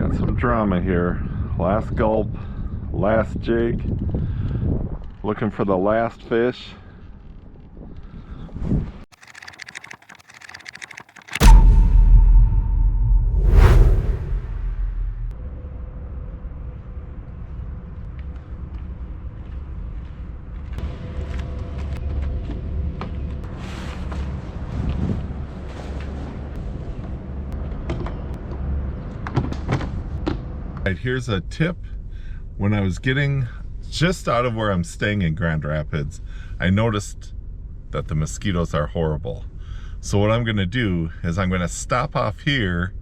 got some drama here. Last gulp, last jig, looking for the last fish. Here's a tip. When I was getting just out of where I'm staying in Grand Rapids, I noticed that the mosquitoes are horrible. So what I'm gonna do is I'm gonna stop off here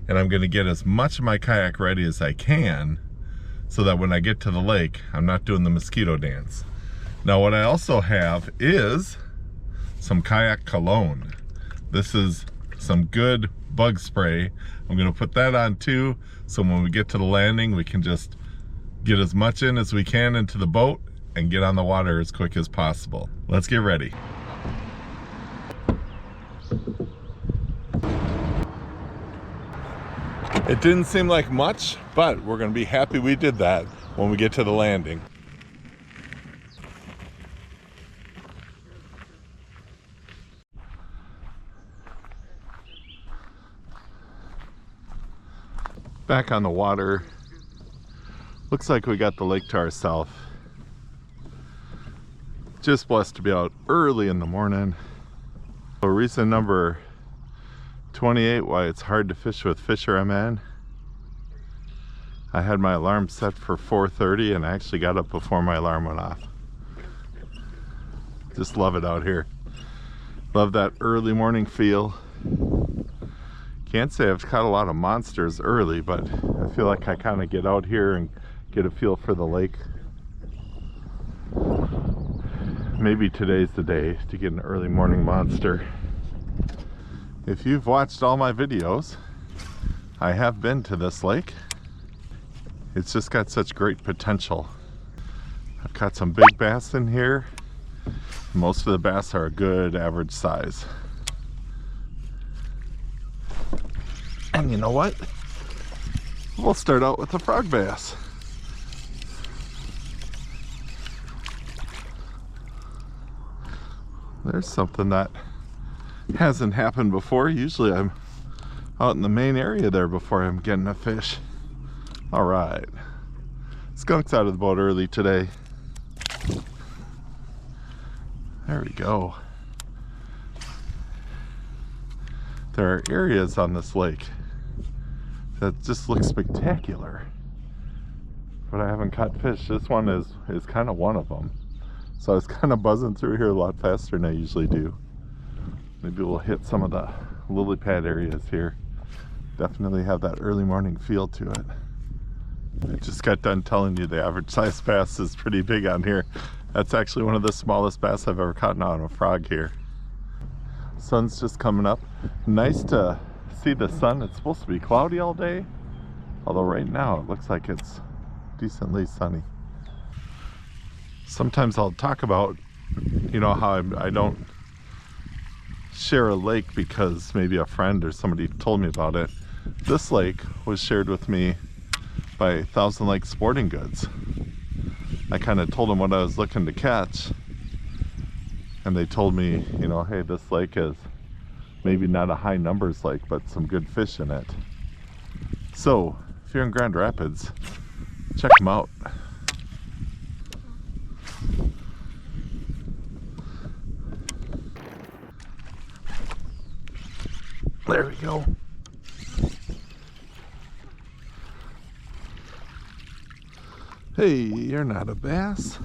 and I'm gonna get as much of my kayak ready as I can so that when I get to the lake, I'm not doing the mosquito dance. Now what I also have is some kayak cologne. This is some good bug spray. I'm gonna put that on too, so when we get to the landing, we can just get as much in as we can into the boat and get on the water as quick as possible. Let's get ready. It didn't seem like much, but we're gonna be happy we did that when we get to the landing. Back on the water. Looks like we got the lake to ourselves. Just blessed to be out early in the morning. So reason number 28 why it's hard to fish with FisherMN. I had my alarm set for 4:30 and I actually got up before my alarm went off. Just love it out here. Love that early morning feel. Can't say I've caught a lot of monsters early, but I feel like I kind of get out here and get a feel for the lake. Maybe today's the day to get an early morning monster. If you've watched all my videos, I have been to this lake. It's just got such great potential. I've caught some big bass in here. Most of the bass are a good average size. And you know what? We'll start out with the frog bass. There's something that hasn't happened before. Usually I'm out in the main area there before I'm getting a fish. All right. Skunk's out of the boat early today. There we go. There are areas on this lake that just look spectacular, but I haven't caught fish. This one is kind of one of them. So I was kind of buzzing through here a lot faster than I usually do. Maybe we'll hit some of the lily pad areas here. Definitely have that early morning feel to it. I just got done telling you the average size bass is pretty big on here. That's actually one of the smallest bass I've ever caught on a frog here. Sun's just coming up. Nice to see the sun. It's supposed to be cloudy all day, although right now it looks like it's decently sunny. Sometimes I'll talk about, you know, how I don't share a lake because maybe a friend or somebody told me about it. This lake was shared with me by Thousand Lakes Sporting Goods. I kind of told them what I was looking to catch, and they told me, you know, hey, this lake is maybe not a high numbers lake, but some good fish in it. So if you're in Grand Rapids, check them out. There we go. Hey, you're not a bass,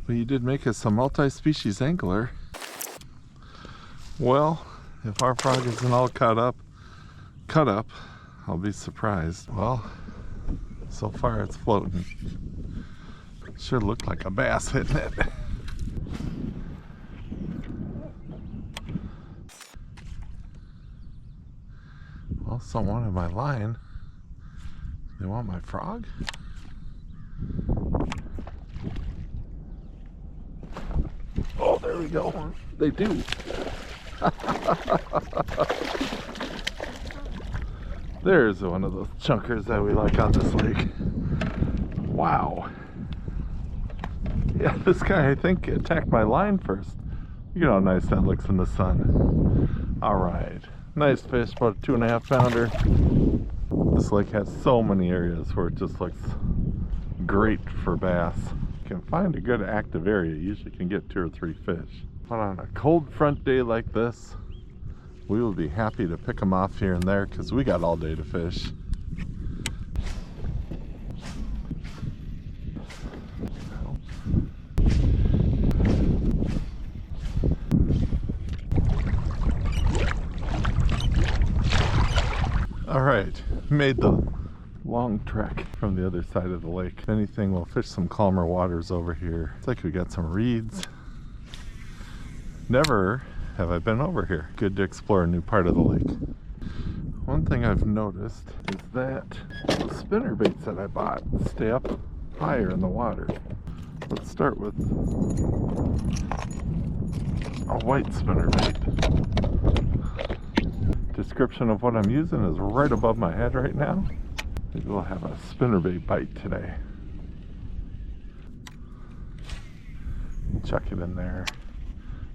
but you did make us a multi-species angler. Well, if our frog isn't all cut up, I'll be surprised. Well, so far it's floating. Sure looked like a bass hitting it. Well, someone in my line. They want my frog? Oh, there we go. They do. There's one of those chunkers that we like on this lake. Wow. Yeah, this guy, I think, attacked my line first. Look at how nice that looks in the sun. Alright. Nice fish, about a 2.5 pounder. This lake has so many areas where it just looks great for bass. You can find a good active area, you usually can get 2 or 3 fish. But on a cold front day like this, we will be happy to pick them off here and there because we got all day to fish. Alright, made the long trek from the other side of the lake. If anything, we'll fish some calmer waters over here. It's like we got some reeds. Never have I been over here. Good to explore a new part of the lake. One thing I've noticed is that the spinnerbaits that I bought stay up higher in the water. Let's start with a white spinnerbait. Description of what I'm using is right above my head right now. Maybe we'll have a spinnerbait bite today. Chuck it in there.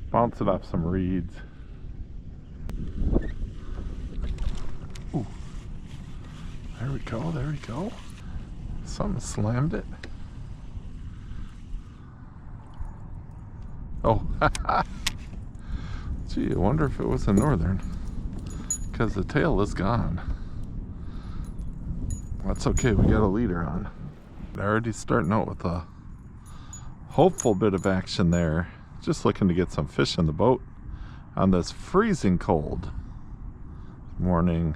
Bounce it off some reeds. Ooh. There we go, there we go. Something slammed it. Oh, gee, I wonder if it was a northern. Because the tail is gone. That's okay, we got a leader on. Already starting out with a hopeful bit of action there. Just looking to get some fish in the boat on this freezing cold morning.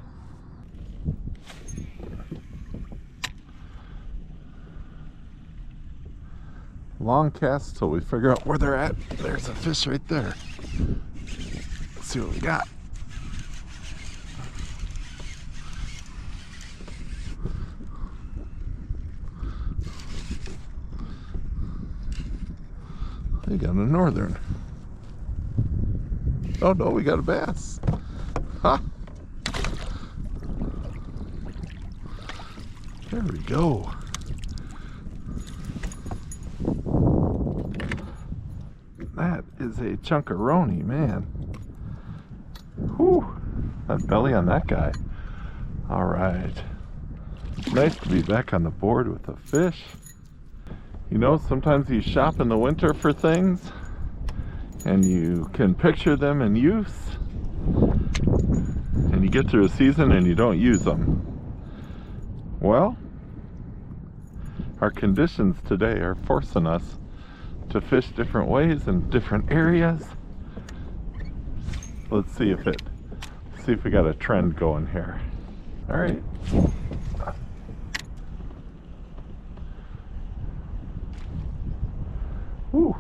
Long cast till we figure out where they're at. There's a fish right there. Let's see what we got. We got a northern. Oh no, we got a bass. Huh? There we go. That is a chunkaroni, man. Whew. That belly on that guy. All right. Nice to be back on the board with a fish. You know, sometimes you shop in the winter for things and you can picture them in use and you get through a season and you don't use them. Well, our conditions today are forcing us to fish different ways in different areas. Let's see if we got a trend going here. All right. Whew.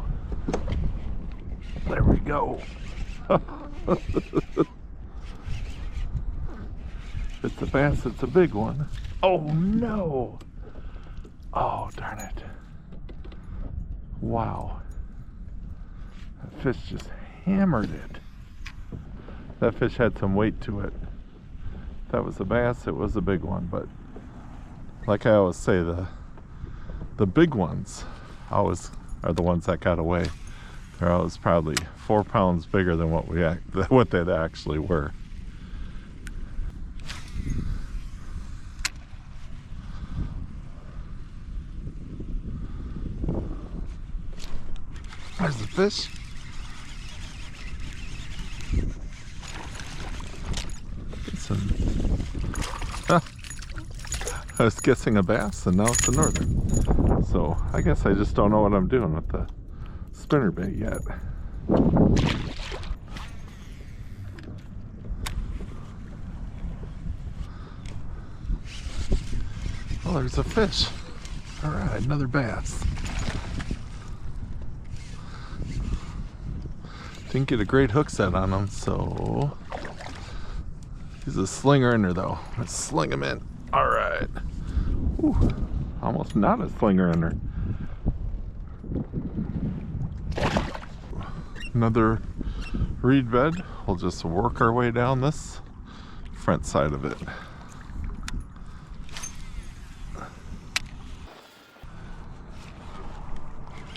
There we go. It's a bass, it's a big one. Oh no! Oh darn it. Wow. That fish just hammered it. That fish had some weight to it. If that was a bass, it was a big one, but like I always say, the big ones always are the ones that got away. They're always probably 4 pounds bigger than what they actually were. There's the fish. I was guessing a bass and now it's a northern. So I guess I just don't know what I'm doing with the spinnerbait yet. Oh, there's a fish. All right, another bass. Didn't get a great hook set on him, so he's a slinger inner though. Let's sling him in. All right. Whew. Almost not a slinger inner. Another reed bed. We'll just work our way down this front side of it.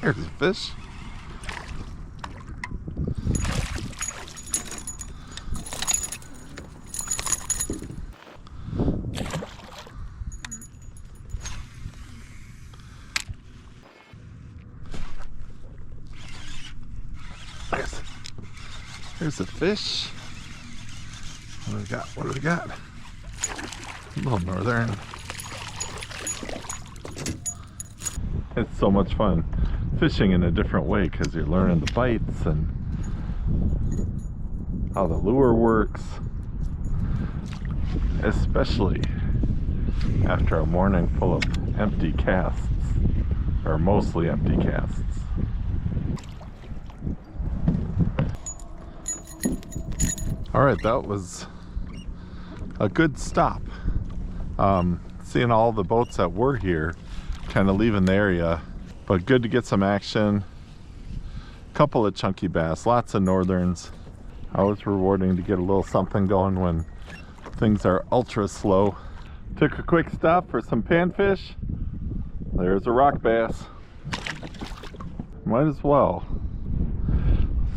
There's a fish. There's a fish. What do we got? What do we got? A little northern. It's so much fun fishing in a different way because you're learning the bites and how the lure works, especially after a morning full of empty casts, or mostly empty casts. Alright, that was a good stop. Seeing all the boats that were here, kind of leaving the area, but good to get some action. Couple of chunky bass, lots of northerns. Always rewarding to get a little something going when things are ultra slow. Took a quick stop for some panfish. There's a rock bass. Might as well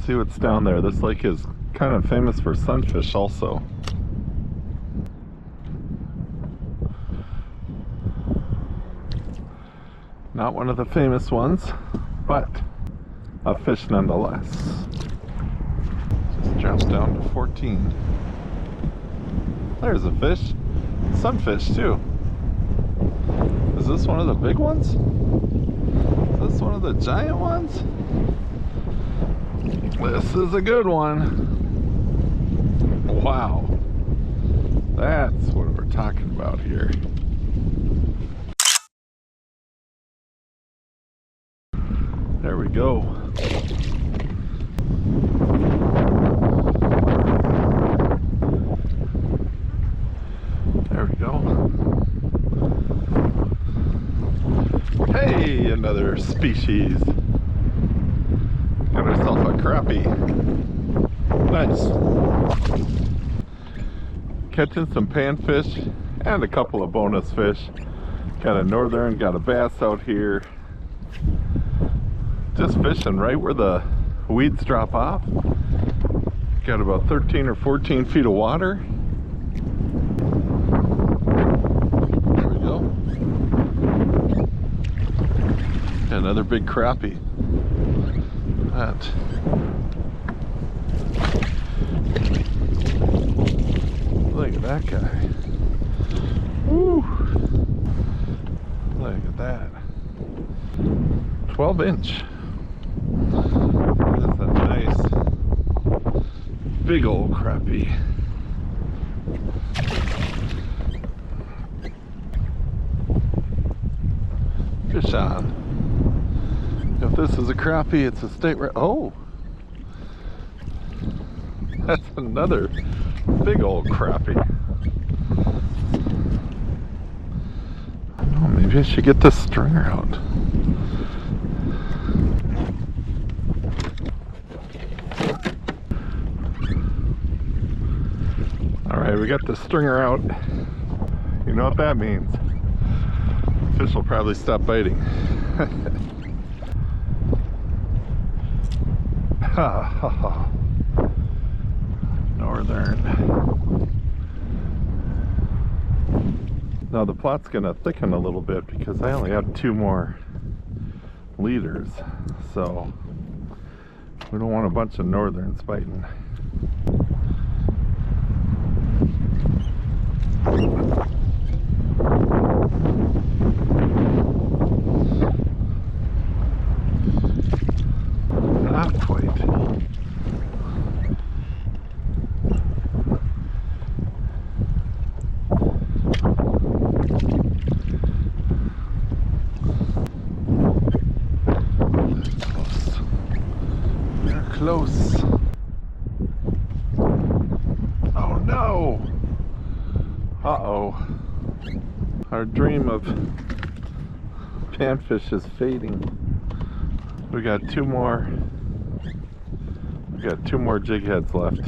see what's down there. This lake is kind of famous for sunfish also. Not one of the famous ones, but a fish nonetheless. Just dropped down to 14. There's a fish. Sunfish too. Is this one of the big ones? Is this one of the giant ones? This is a good one. Wow. That's what we're talking about here. There we go. There we go. Hey, another species. Got ourselves a crappie. Nice. Catching some panfish and a couple of bonus fish. Got a northern, got a bass out here. Just fishing right where the weeds drop off. Got about 13 or 14 feet of water. There we go. Got another big crappie. That. Look at that guy. Woo. Look at that. 12-inch. That's a nice big old crappie. Fish on. If this is a crappie, it's a state rare. Oh, that's another big old crappie. I don't know, maybe I should get this stringer out. Alright, we got the stringer out. You know what that means. Fish will probably stop biting. Northern. Now the plot's gonna thicken a little bit because I only have 2 more leaders, so we don't want a bunch of northerns biting. Not quite. They're close. Oh no! Uh-oh. Our dream of panfish is fading. We got 2 more. We got 2 more jig heads left.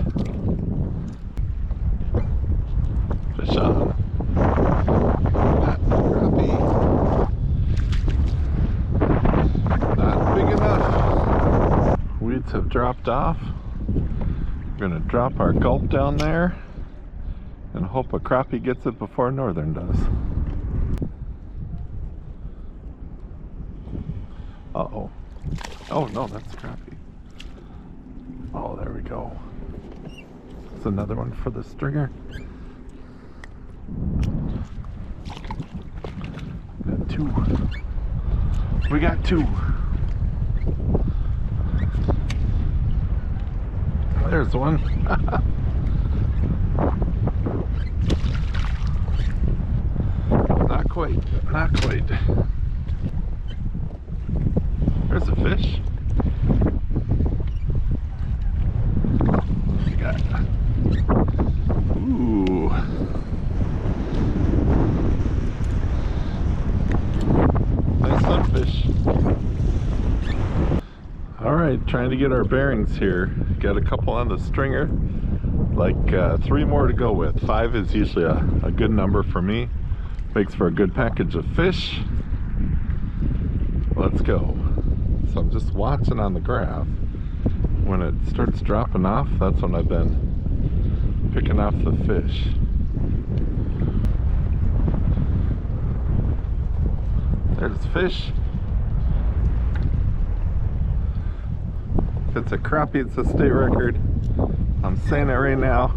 Fish on. Crappie. Not the biggest dropped off. We're gonna drop our gulp down there and hope a crappie gets it before northern does. Uh-oh. Oh no, that's crappie. Oh, there we go. It's another one for the stringer. Got two. We got two. There's one. Not quite, not quite. There's a fish. What we got? Ooh. Nice sunfish. Alright, trying to get our bearings here. Got a couple on the stringer. Like 3 more to go with. 5 is usually a good number for me. Makes for a good package of fish. Let's go. So I'm just watching on the graph. When it starts dropping off, that's when I've been picking off the fish. There's fish. If it's a crappie, it's a state record. I'm saying it right now.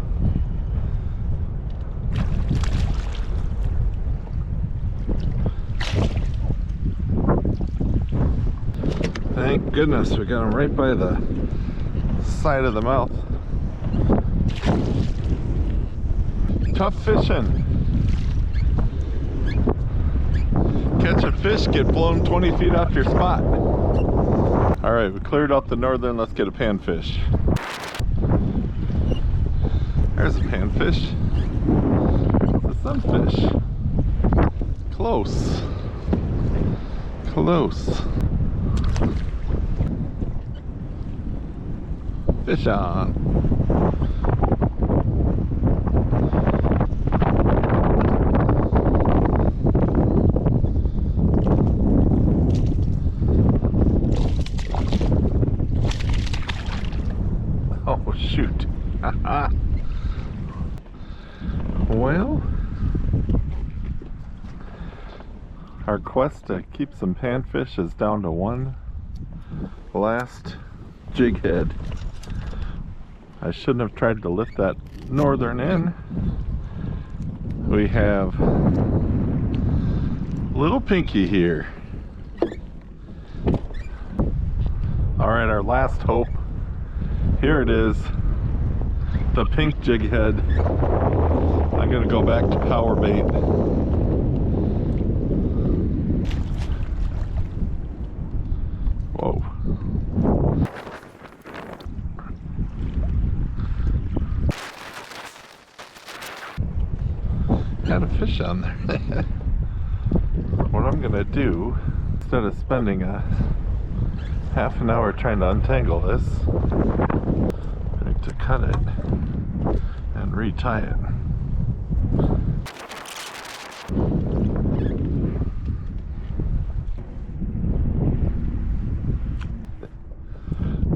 Thank goodness we got him right by the side of the mouth. Tough fishing. Catch a fish, get blown 20 feet off your spot. Alright, we cleared out the northern, let's get a panfish. There's a panfish. It's a sunfish. Close. Close. Fish on. Oh shoot. Well, our quest to keep some panfish is down to one last jig head. I shouldn't have tried to lift that northern in. We have little Pinky here. Alright, our last hope. Here it is. The pink jig head. I'm gonna go back to power bait. Whoa. Had a fish on there. What I'm gonna do, instead of spending a half an hour trying to untangle this, I'm going to cut it and retie it.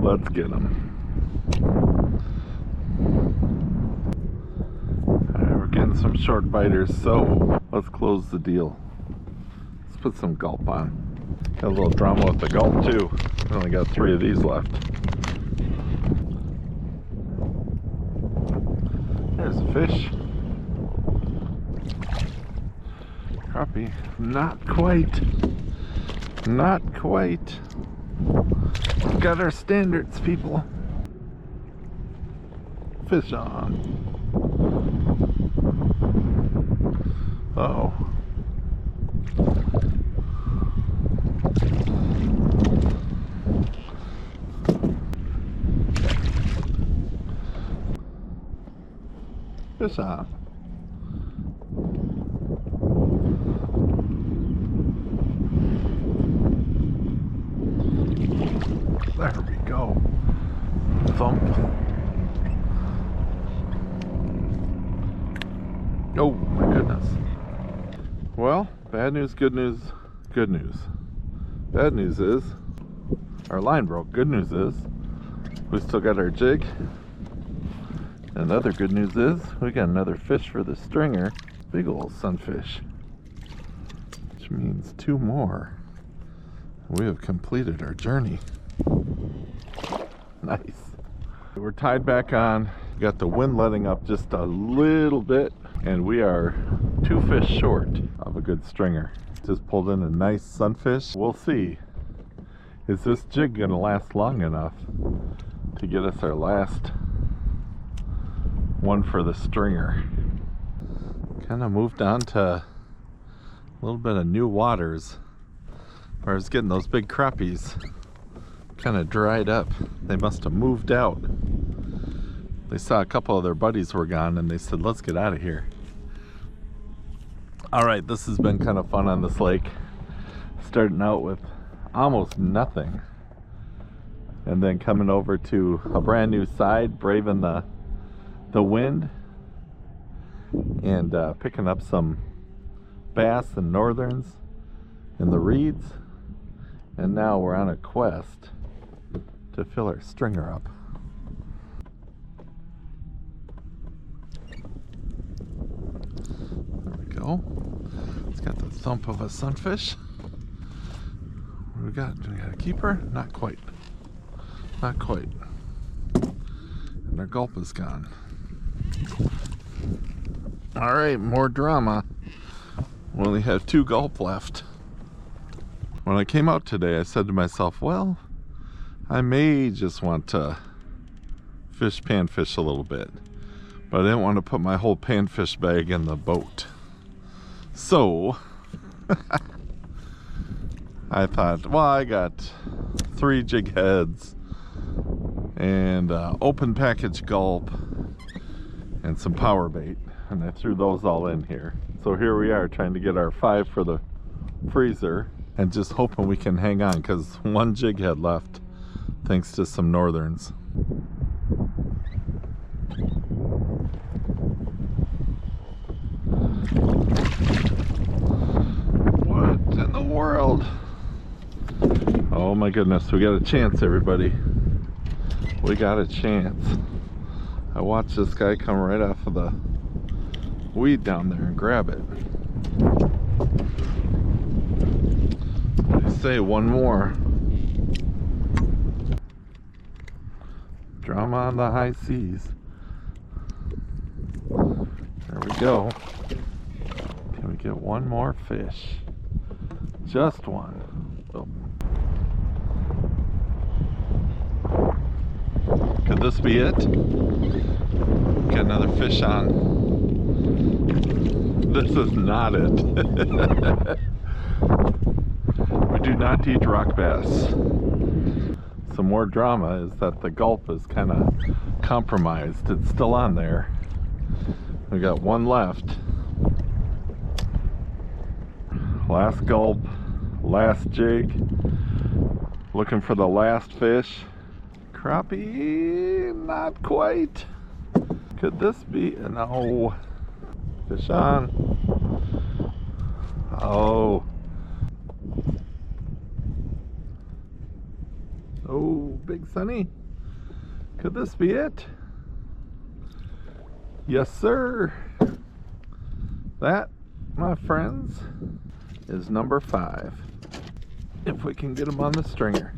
Let's get them. Alright, we're getting some short biters, so let's close the deal. Let's put some gulp on. Got a little drama with the gulp too. We only got 3 of these left. There's a fish. Crappie. Not quite. Not quite. We've got our standards, people. Fish on. Uh-oh. Fish on. There we go. Thump. Oh my goodness. Well, bad news, good news, good news. Bad news is our line broke. Good news is We still got our jig. Another good news is we got another fish for the stringer. Big old sunfish. Which means 2 more. We have completed our journey. Nice. We're tied back on. Got the wind letting up just a little bit, and we are 2 fish short of a good stringer. Just pulled in a nice sunfish. We'll see. Is this jig gonna last long enough to get us our last one for the stringer? Kind of moved on to a little bit of new waters where I was getting those big crappies. Kind of dried up. They must have moved out. They saw a couple of their buddies were gone and they said, let's get out of here. All right, this has been kind of fun on this lake. Starting out with almost nothing and then coming over to a brand new side, braving the wind and picking up some bass and northerns in the reeds. And now we're on a quest to fill our stringer up. There we go. It's got the thump of a sunfish. What do we got? Do we got a keeper? Not quite. Not quite. And our gulp is gone. Alright, more drama. We only have 2 gulp left. When I came out today, I said to myself, well, I may just want to panfish a little bit, but I didn't want to put my whole panfish bag in the boat. So I thought, well, I got 3 jig heads and open package gulp and some power bait, and I threw those all in here. So here we are trying to get our 5 for the freezer and just hoping we can hang on, because 1 jig head left thanks to some northerns. What in the world? Oh my goodness, we got a chance, everybody. We got a chance. I watched this guy come right off of the weed down there and grab it. What do you say? 1 more. Drama on the high seas. There we go. Can we get 1 more fish? Just 1. Oh. Could this be it? Get another fish on. This is not it. We do not eat rock bass. Some more drama is that the gulp is kind of compromised. It's still on there. We got 1 left. Last gulp, last jig. Looking for the last fish. Crappie, not quite. Could this be? No. Fish on. Oh. Oh, big sunny. Could this be it? Yes, sir. That, my friends, is number 5. If we can get him on the stringer.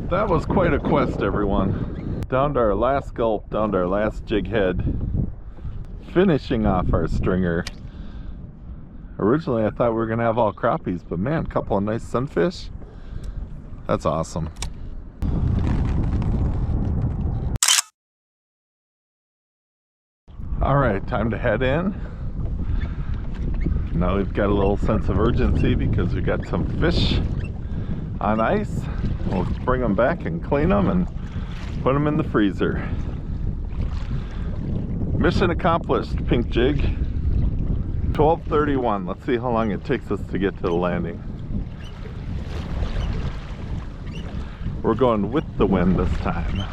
That was quite a quest, everyone. Down to our last gulp, down to our last jig head. Finishing off our stringer. Originally I thought we were gonna have all crappies, but man, a couple of nice sunfish. That's awesome. All right, time to head in. Now we've got a little sense of urgency because we got some fish on ice. We'll bring them back and clean them and put them in the freezer. Mission accomplished, pink jig. 12:31. Let's see how long it takes us to get to the landing. We're going with the wind this time.